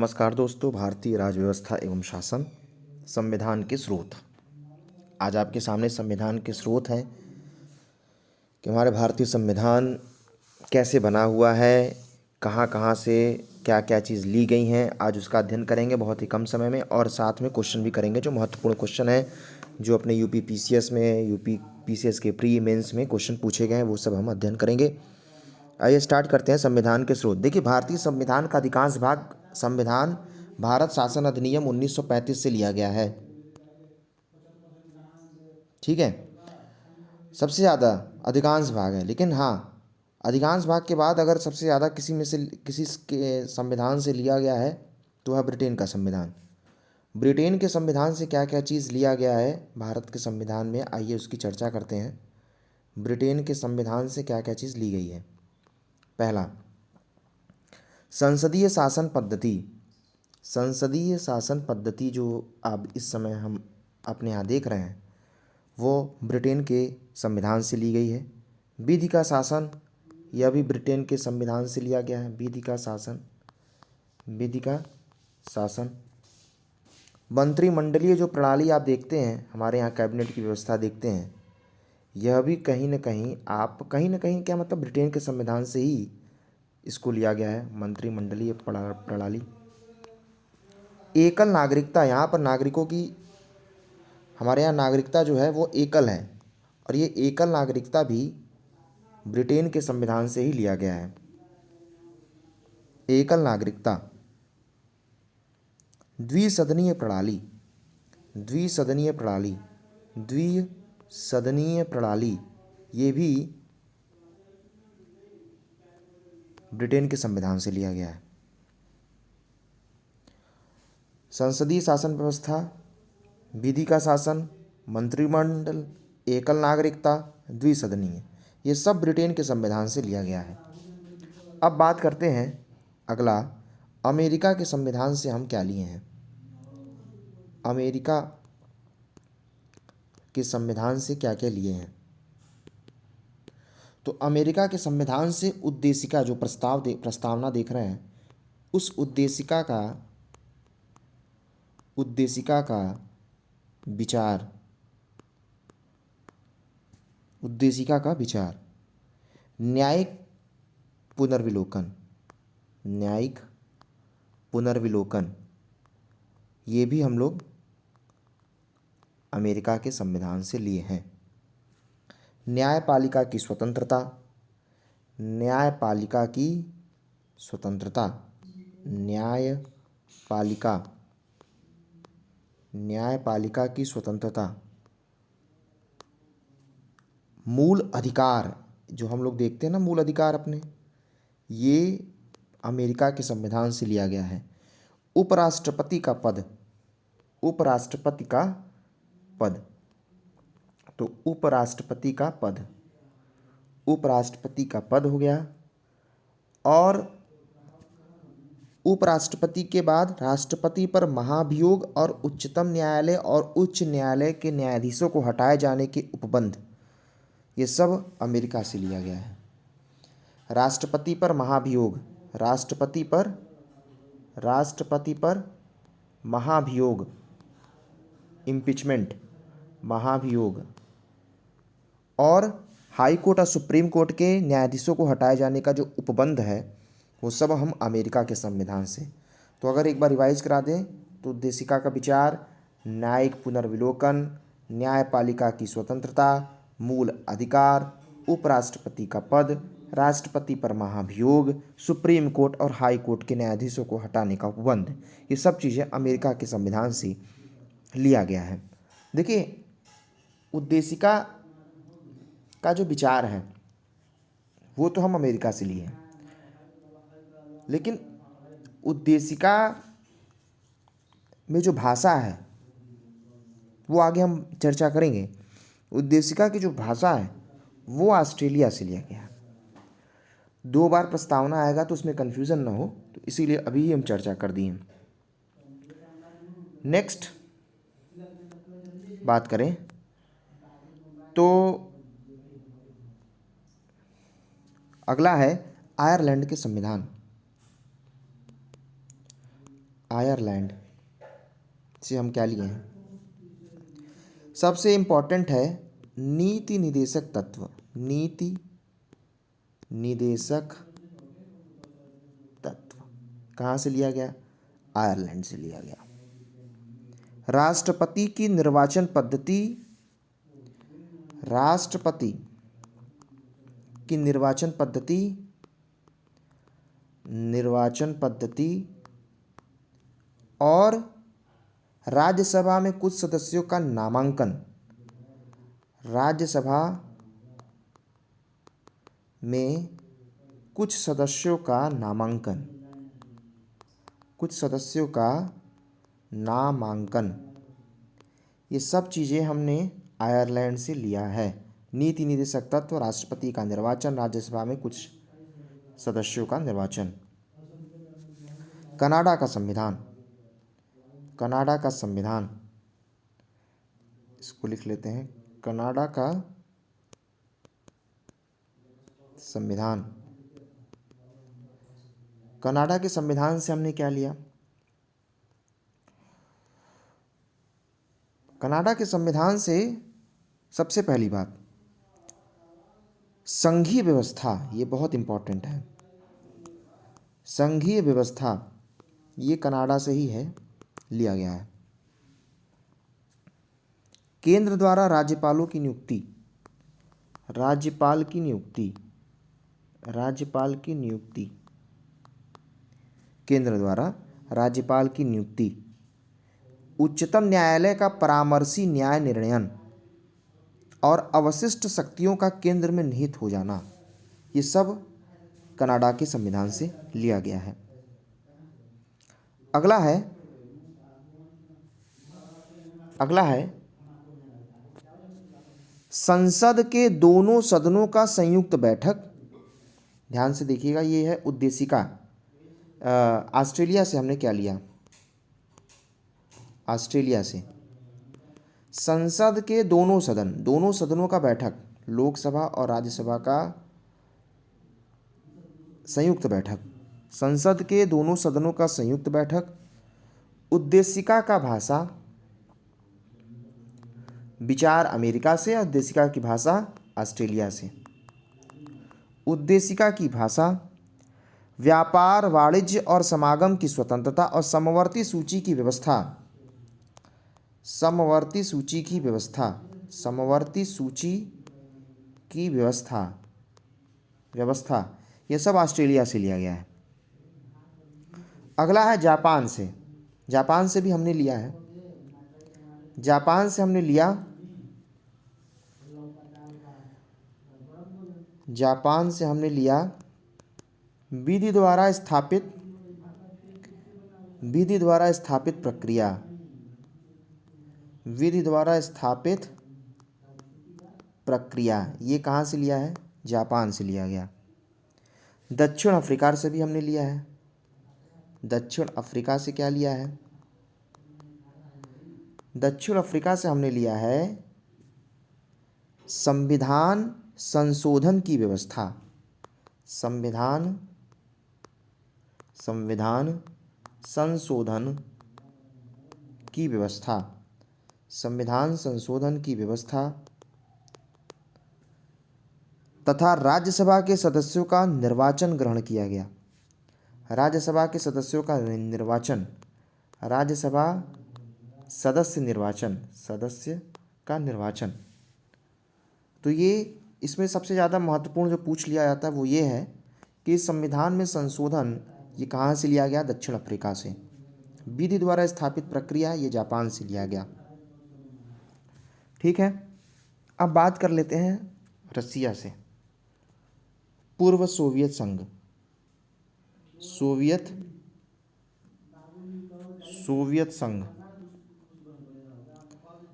नमस्कार दोस्तों। भारतीय राज्य व्यवस्था एवं शासन, संविधान के स्रोत। आज आपके सामने संविधान के स्रोत हैं कि हमारे भारतीय संविधान कैसे बना हुआ है, कहाँ कहाँ से क्या क्या चीज़ ली गई हैं। आज उसका अध्ययन करेंगे बहुत ही कम समय में, और साथ में क्वेश्चन भी करेंगे जो महत्वपूर्ण क्वेश्चन है, जो अपने यूपी पीसीएस में, यूपी पीसीएस के प्री मेंस में क्वेश्चन पूछे गए हैं, वो सब हम अध्ययन करेंगे। आइए स्टार्ट करते हैं संविधान के स्रोत। देखिए, भारतीय संविधान का अधिकांश भाग संविधान भारत शासन अधिनियम 1935 से लिया गया है। ठीक है, सबसे ज़्यादा अधिकांश भाग है, लेकिन हाँ, अधिकांश भाग के बाद अगर सबसे ज़्यादा किसी में से किसी के संविधान से लिया गया है तो है ब्रिटेन का संविधान। ब्रिटेन के संविधान से क्या क्या चीज़ लिया गया है भारत के संविधान में, आइए उसकी चर्चा करते हैं। ब्रिटेन के संविधान से क्या क्या चीज़ ली गई है। पहला, संसदीय शासन पद्धति। संसदीय शासन पद्धति जो अब इस समय हम अपने यहाँ देख रहे हैं, वो ब्रिटेन के संविधान से ली गई है। विधि का शासन, यह भी ब्रिटेन के संविधान से लिया गया है। विधि का शासन, विधि का शासन। मंत्रिमंडलीय जो प्रणाली आप देखते हैं, हमारे यहाँ कैबिनेट की व्यवस्था देखते हैं, यह भी कहीं ना कहीं क्या मतलब ब्रिटेन के संविधान से ही इसको लिया गया है, मंत्रिमंडलीय प्रणाली। एकल नागरिकता, यहाँ पर नागरिकों की, हमारे यहाँ नागरिकता जो है वो एकल है, और ये एकल नागरिकता भी ब्रिटेन के संविधान से ही लिया गया है। एकल नागरिकता। द्विसदनीय प्रणाली, द्विसदनीय प्रणाली, द्विसदनीय प्रणाली, ये भी ब्रिटेन के संविधान से लिया गया है। संसदीय शासन व्यवस्था, विधि का शासन, मंत्रिमंडल, एकल नागरिकता, द्विसदनीय, ये सब ब्रिटेन के संविधान से लिया गया है। अब बात करते हैं अगला, अमेरिका के संविधान से हम क्या लिए हैं। अमेरिका के संविधान से क्या क्या लिए हैं। तो अमेरिका के संविधान से उद्देशिका, जो प्रस्तावना देख रहे हैं, उस उद्देशिका का विचार, उद्देशिका का विचार, न्यायिक पुनर्विलोकन, न्यायिक पुनर्विलोकन, ये भी हम लोग अमेरिका के संविधान से लिए हैं। न्यायपालिका की स्वतंत्रता, न्यायपालिका की स्वतंत्रता, न्यायपालिका की स्वतंत्रता। मूल अधिकार, जो हम लोग देखते हैं ना, मूल अधिकार अपने, ये अमेरिका के संविधान से लिया गया है। उपराष्ट्रपति का पद, उपराष्ट्रपति का पद, तो उपराष्ट्रपति का पद, उपराष्ट्रपति का पद हो गया। और उपराष्ट्रपति के बाद राष्ट्रपति पर महाभियोग और उच्चतम न्यायालय और उच्च न्यायालय के न्यायाधीशों को हटाए जाने के उपबंध, ये सब अमेरिका से लिया गया है। राष्ट्रपति पर महाभियोग, राष्ट्रपति पर महाभियोग, इम्पीचमेंट, महाभियोग, और हाई कोर्ट और सुप्रीम कोर्ट के न्यायाधीशों को हटाए जाने का जो उपबंध है, वो सब हम अमेरिका के संविधान से। तो अगर एक बार रिवाइज करा दें तो उद्देशिका का विचार, न्यायिक पुनर्विलोकन, न्यायपालिका की स्वतंत्रता, मूल अधिकार, उपराष्ट्रपति का पद, राष्ट्रपति पर महाभियोग, सुप्रीम कोर्ट और हाई कोर्ट के न्यायाधीशों को हटाने का उपबंध, ये सब चीज़ें अमेरिका के संविधान से लिया गया है। देखिए, उद्देशिका का जो विचार है वो तो हम अमेरिका से लिए हैं, लेकिन उद्देशिका में जो भाषा है वो आगे हम चर्चा करेंगे। उद्देशिका की जो भाषा है वो ऑस्ट्रेलिया से लिया गया है। 2 बार प्रस्तावना आएगा तो उसमें कन्फ्यूज़न ना हो, तो इसीलिए अभी ही हम चर्चा कर दी हैं। नेक्स्ट बात करें तो अगला है आयरलैंड के संविधान। आयरलैंड से हम क्या लिए हैं? सबसे इम्पोर्टेंट है नीति निदेशक तत्व। नीति निदेशक तत्व कहाँ से लिया गया? आयरलैंड से लिया गया। राष्ट्रपति की निर्वाचन पद्धति, राष्ट्रपति की निर्वाचन पद्धति, निर्वाचन पद्धति और राज्यसभा में कुछ सदस्यों का नामांकन, राज्यसभा में कुछ सदस्यों का नामांकन, कुछ सदस्यों का नामांकन, ये सब चीज़ें हमने आयरलैंड से लिया है। नीति निदेशक तत्व, राष्ट्रपति का निर्वाचन, राज्यसभा में कुछ सदस्यों का निर्वाचन। कनाडा का संविधान, कनाडा का संविधान, इसको लिख लेते हैं, कनाडा का संविधान। कनाडा के संविधान से हमने क्या लिया? कनाडा के संविधान से सबसे पहली बात संघीय व्यवस्था, ये बहुत इंपॉर्टेंट है। संघीय व्यवस्था ये कनाडा से ही है, लिया गया है। केंद्र द्वारा राज्यपालों की नियुक्ति, राज्यपाल की नियुक्ति, राज्यपाल की नियुक्ति, केंद्र द्वारा राज्यपाल की नियुक्ति, उच्चतम न्यायालय का परामर्शी न्याय निर्णयन और अवशिष्ट शक्तियों का केंद्र में निहित हो जाना, ये सब कनाडा के संविधान से लिया गया है। अगला है संसद के दोनों सदनों का संयुक्त बैठक। ध्यान से देखिएगा, ये है उद्देशिका। ऑस्ट्रेलिया से हमने क्या लिया? ऑस्ट्रेलिया से संसद के दोनों सदन, दोनों सदनों का बैठक, लोकसभा और राज्यसभा का संयुक्त बैठक, संसद के दोनों सदनों का संयुक्त बैठक। उद्देशिका का भाषा, विचार अमेरिका से, उद्देशिका की भाषा ऑस्ट्रेलिया से। उद्देशिका की भाषा, व्यापार, वाणिज्य और समागम की स्वतंत्रता और समवर्ती सूची की व्यवस्था, समवर्ती सूची की व्यवस्था, समवर्ती सूची की व्यवस्था, यह सब ऑस्ट्रेलिया से लिया गया है। अगला है जापान से। जापान से भी हमने लिया है। जापान से हमने लिया, जापान से हमने लिया विधि द्वारा स्थापित, विधि द्वारा स्थापित प्रक्रिया, विधि द्वारा स्थापित प्रक्रिया, ये कहाँ से लिया है? जापान से लिया गया। दक्षिण अफ्रीका से भी हमने लिया है। दक्षिण अफ्रीका से क्या लिया है? दक्षिण अफ्रीका से हमने लिया है संविधान संशोधन की व्यवस्था, संविधान संशोधन की व्यवस्था, संविधान संशोधन की व्यवस्था तथा राज्यसभा के सदस्यों का निर्वाचन ग्रहण किया गया। राज्यसभा के सदस्यों का निर्वाचन, राज्यसभा सदस्य निर्वाचन, सदस्य का निर्वाचन। तो ये इसमें सबसे ज़्यादा महत्वपूर्ण जो पूछ लिया जाता है वो ये है कि संविधान में संशोधन ये कहाँ से लिया गया? दक्षिण अफ्रीका से। विधि द्वारा स्थापित प्रक्रिया ये जापान से लिया गया। ठीक है, अब बात कर लेते हैं रसिया से। पूर्व सोवियत संघ, सोवियत संघ,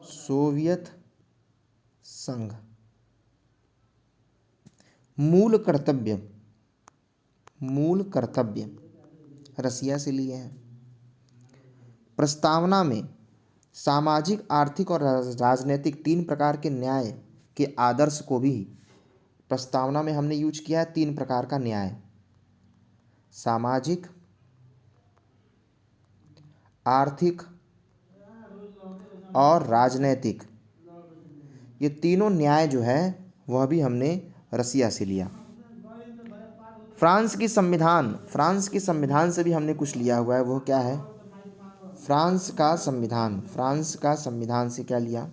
सोवियत संघ। मूल कर्तव्य रसिया से लिए हैं। प्रस्तावना में सामाजिक, आर्थिक और राजनीतिक 3 प्रकार के न्याय के आदर्श को भी प्रस्तावना में हमने यूज किया है। 3 प्रकार का न्याय, सामाजिक, आर्थिक और राजनैतिक, ये तीनों न्याय जो है वह भी हमने रसिया से लिया। फ्रांस की संविधान से भी हमने कुछ लिया हुआ है। वो क्या है? फ्रांस का संविधान से क्या लिया?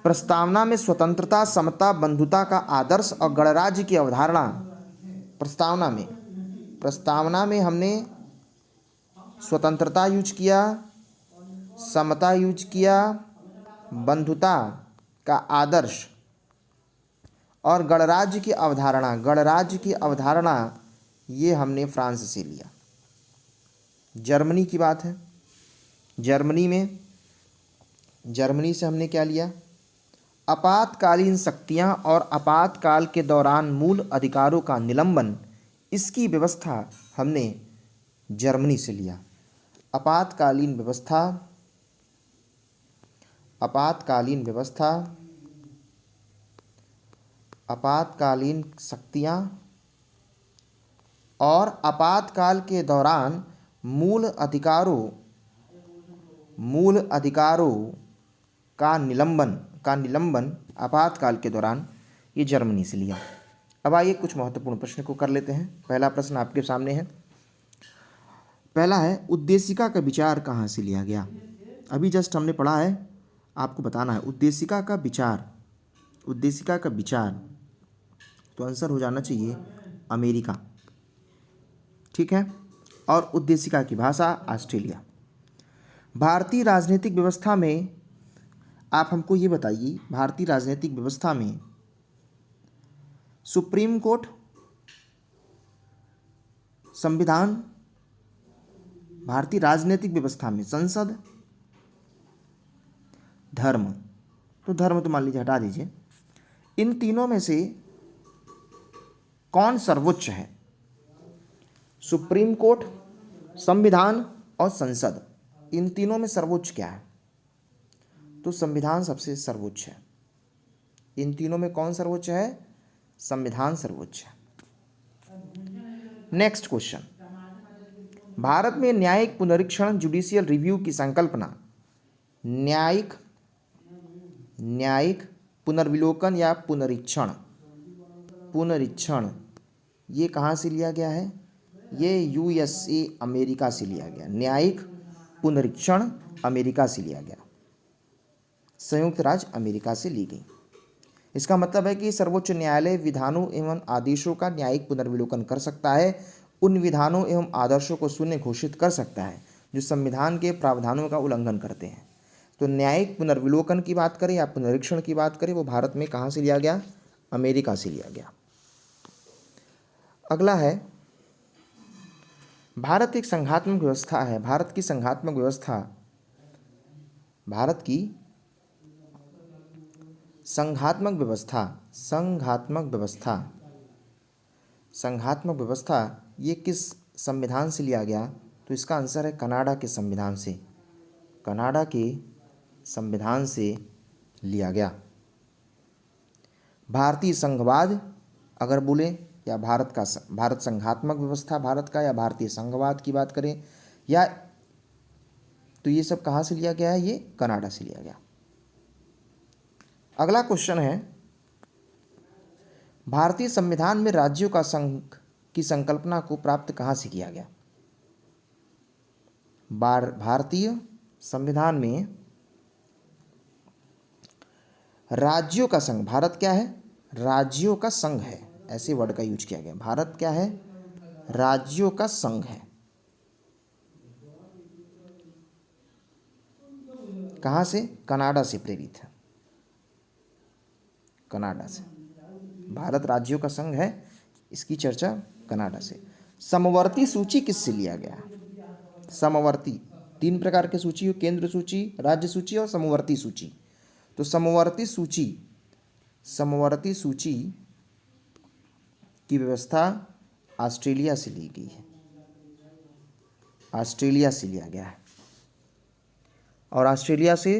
प्रस्तावना में स्वतंत्रता, समता, बंधुता का आदर्श और गणराज्य की अवधारणा। प्रस्तावना में हमने स्वतंत्रता यूज किया, समता यूज किया, बंधुता का आदर्श और गणराज्य की अवधारणा ये हमने फ्रांस से लिया। जर्मनी की बात है। जर्मनी से हमने क्या लिया? आपातकालीन शक्तियां और आपातकाल के दौरान मूल अधिकारों का निलंबन, इसकी व्यवस्था हमने जर्मनी से लिया। आपातकालीन शक्तियां और आपातकाल के दौरान मूल अधिकारों का निलंबन आपातकाल के दौरान, ये जर्मनी से लिया। अब आइए कुछ महत्वपूर्ण प्रश्न को कर लेते हैं। पहला प्रश्न आपके सामने है। पहला है, उद्देशिका का विचार कहाँ से लिया गया? अभी जस्ट हमने पढ़ा है, आपको बताना है उद्देशिका का विचार। तो आंसर हो जाना चाहिए अमेरिका, ठीक है। और उद्देशिका की भाषा ऑस्ट्रेलिया। भारतीय राजनीतिक व्यवस्था में आप हमको ये बताइए, भारतीय राजनीतिक व्यवस्था में सुप्रीम कोर्ट, संविधान, भारतीय राजनीतिक व्यवस्था में संसद, धर्म, तो धर्म तो मान लीजिए हटा दीजिए, इन तीनों में से कौन सर्वोच्च है? सुप्रीम कोर्ट, संविधान और संसद, इन तीनों में सर्वोच्च क्या है? तो संविधान सबसे सर्वोच्च है। इन तीनों में कौन सर्वोच्च है? संविधान सर्वोच्च है। नेक्स्ट क्वेश्चन, भारत में न्यायिक पुनरीक्षण जुडिशियल रिव्यू की संकल्पना, न्यायिक पुनर्विलोकन या पुनरीक्षण, ये कहाँ से लिया गया है? ये यूएसए अमेरिका से लिया गया। न्यायिक पुनरीक्षण अमेरिका से लिया गया, संयुक्त राज्य अमेरिका से ली गई। इसका मतलब है कि सर्वोच्च न्यायालय विधानों एवं आदेशों का न्यायिक पुनर्विलोकन कर सकता है, उन विधानों एवं आदर्शों को शून्य घोषित कर सकता है जो संविधान के प्रावधानों का उल्लंघन करते हैं। तो न्यायिक पुनर्विलोकन की बात करें या पुनरीक्षण की बात करें, वो भारत में कहाँ से लिया गया? अमेरिका से लिया गया। अगला है, भारत एक संघात्मक व्यवस्था है। भारत की संघात्मक व्यवस्था ये किस संविधान से लिया गया? तो इसका आंसर है कनाडा के संविधान से लिया गया। भारतीय संघवाद अगर बोले, या भारत संघात्मक व्यवस्था भारत का, या भारतीय संघवाद की बात करें, या तो ये सब कहाँ से लिया गया है? ये कनाडा से लिया गया। अगला क्वेश्चन है, भारतीय संविधान में राज्यों का संघ की संकल्पना को प्राप्त कहाँ से किया गया? भारतीय संविधान में राज्यों का संघ, भारत क्या है? राज्यों का संघ है, ऐसे वर्ड का यूज किया गया। भारत क्या है? राज्यों का संघ है। कहाँ से? कनाडा से प्रेरित है, कनाडा से। भारत राज्यों का संघ है, इसकी चर्चा कनाडा से। समवर्ती सूची किससे लिया गया? समवर्ती, 3 प्रकार की सूची हो, केंद्र सूची, राज्य सूची और समवर्ती सूची। तो समवर्ती सूची की व्यवस्था ऑस्ट्रेलिया से ली गई है, ऑस्ट्रेलिया से लिया गया है। और ऑस्ट्रेलिया से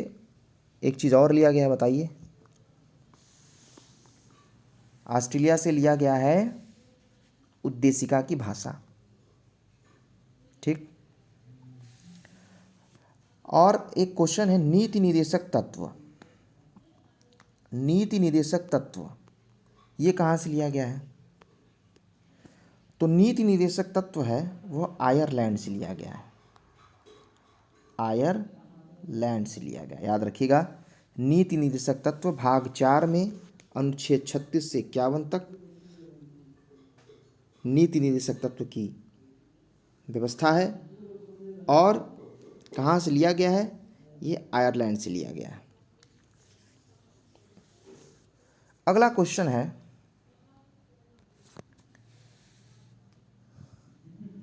एक चीज़ और लिया गया है, बताइए। ऑस्ट्रेलिया से लिया गया है उद्देशिका की भाषा, ठीक। और एक क्वेश्चन है नीति निर्देशक तत्व। नीति निर्देशक तत्व ये कहाँ से लिया गया है? तो नीति निर्देशक तत्व है वह आयरलैंड से लिया गया है। आयरलैंड से लिया गया, याद रखिएगा। नीति निर्देशक तत्व भाग 4 में अनुच्छेद 36 से 51 तक नीति निर्देशक तत्व की व्यवस्था है और कहाँ से लिया गया है? ये आयरलैंड से लिया गया है। अगला क्वेश्चन है,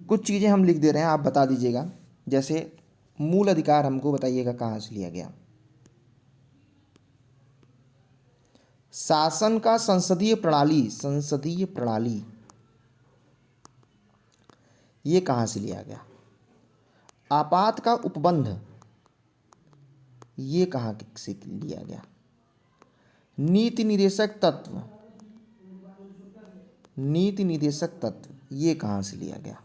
कुछ चीज़ें हम लिख दे रहे हैं, आप बता दीजिएगा। जैसे मूल अधिकार हमको बताइएगा कहाँ से लिया गया। शासन का संसदीय प्रणाली ये कहाँ से लिया गया? आपात का उपबंध ये कहाँ से लिया गया? नीति निर्देशक तत्व ये कहाँ से लिया गया?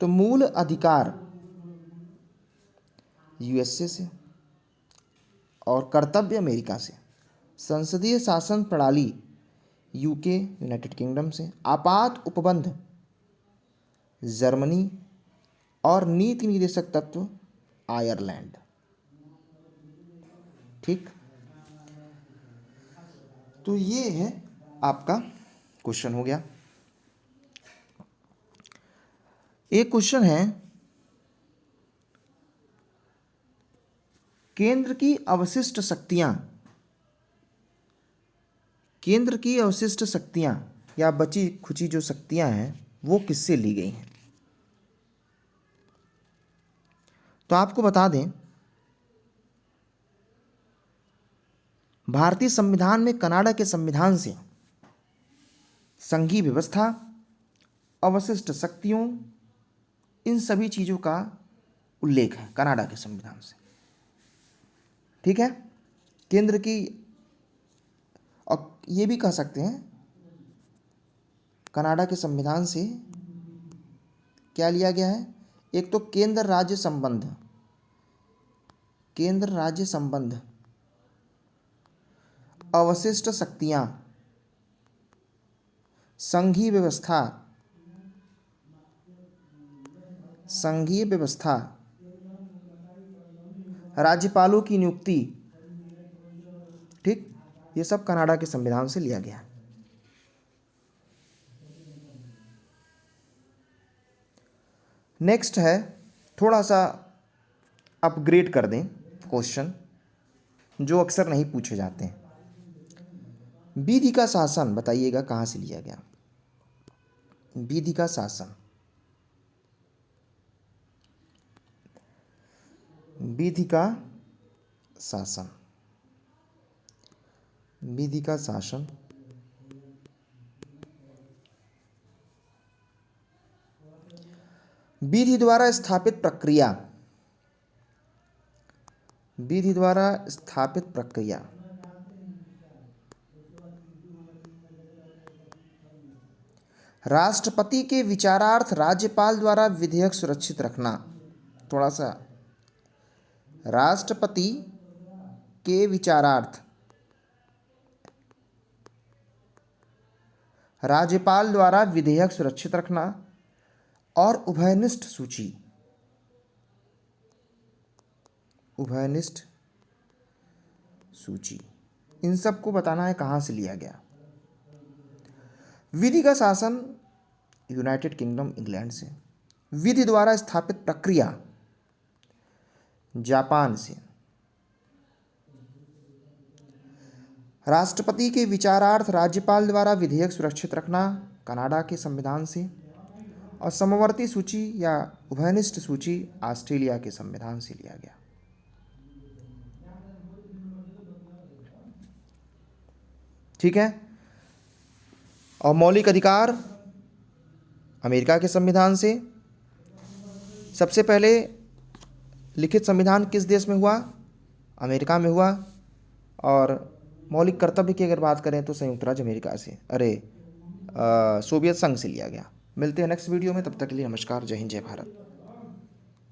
तो मूल अधिकार यूएसए से और कर्तव्य अमेरिका से, संसदीय शासन प्रणाली यूके यूनाइटेड किंगडम से, आपात उपबंध जर्मनी और नीति निर्देशक तत्व आयरलैंड। ठीक, तो ये है आपका क्वेश्चन हो गया। एक क्वेश्चन है, केंद्र की अवशिष्ट शक्तियां या बची खुची जो शक्तियां हैं वो किससे ली गई हैं? तो आपको बता दें, भारतीय संविधान में कनाडा के संविधान से संघीय व्यवस्था, अवशिष्ट शक्तियों, इन सभी चीज़ों का उल्लेख है कनाडा के संविधान से। ठीक है, केंद्र की, और ये भी कह सकते हैं कनाडा के संविधान से क्या लिया गया है? एक तो केंद्र राज्य संबंध, अवशिष्ट शक्तियां, संघीय व्यवस्था, राज्यपालों की नियुक्ति। ठीक, ये सब कनाडा के संविधान से लिया गया है। नेक्स्ट है, थोड़ा सा अपग्रेड कर दें क्वेश्चन जो अक्सर नहीं पूछे जाते हैं। विधि का शासन बताइएगा कहाँ से लिया गया? विधि का शासन, विधि का शासन विधि द्वारा स्थापित प्रक्रिया, राष्ट्रपति के विचारार्थ राज्यपाल द्वारा विधेयक सुरक्षित रखना। थोड़ा सा, राष्ट्रपति के विचारार्थ राज्यपाल द्वारा विधेयक सुरक्षित रखना और उभयनिष्ठ सूची, इन सब को बताना है कहाँ से लिया गया। विधि का शासन यूनाइटेड किंगडम इंग्लैंड से, विधि द्वारा स्थापित प्रक्रिया जापान से, राष्ट्रपति के विचारार्थ राज्यपाल द्वारा विधेयक सुरक्षित रखना कनाडा के संविधान से, और समवर्ती सूची या उभयनिष्ठ सूची ऑस्ट्रेलिया के संविधान से लिया गया। ठीक है, और मौलिक अधिकार अमेरिका के संविधान से। सबसे पहले लिखित संविधान किस देश में हुआ? अमेरिका में हुआ। और मौलिक कर्तव्य की अगर बात करें तो संयुक्त राज्य अमेरिका से, सोवियत संघ से लिया गया। मिलते हैं नेक्स्ट वीडियो में, तब तक के लिए नमस्कार, जय हिंद, जय भारत।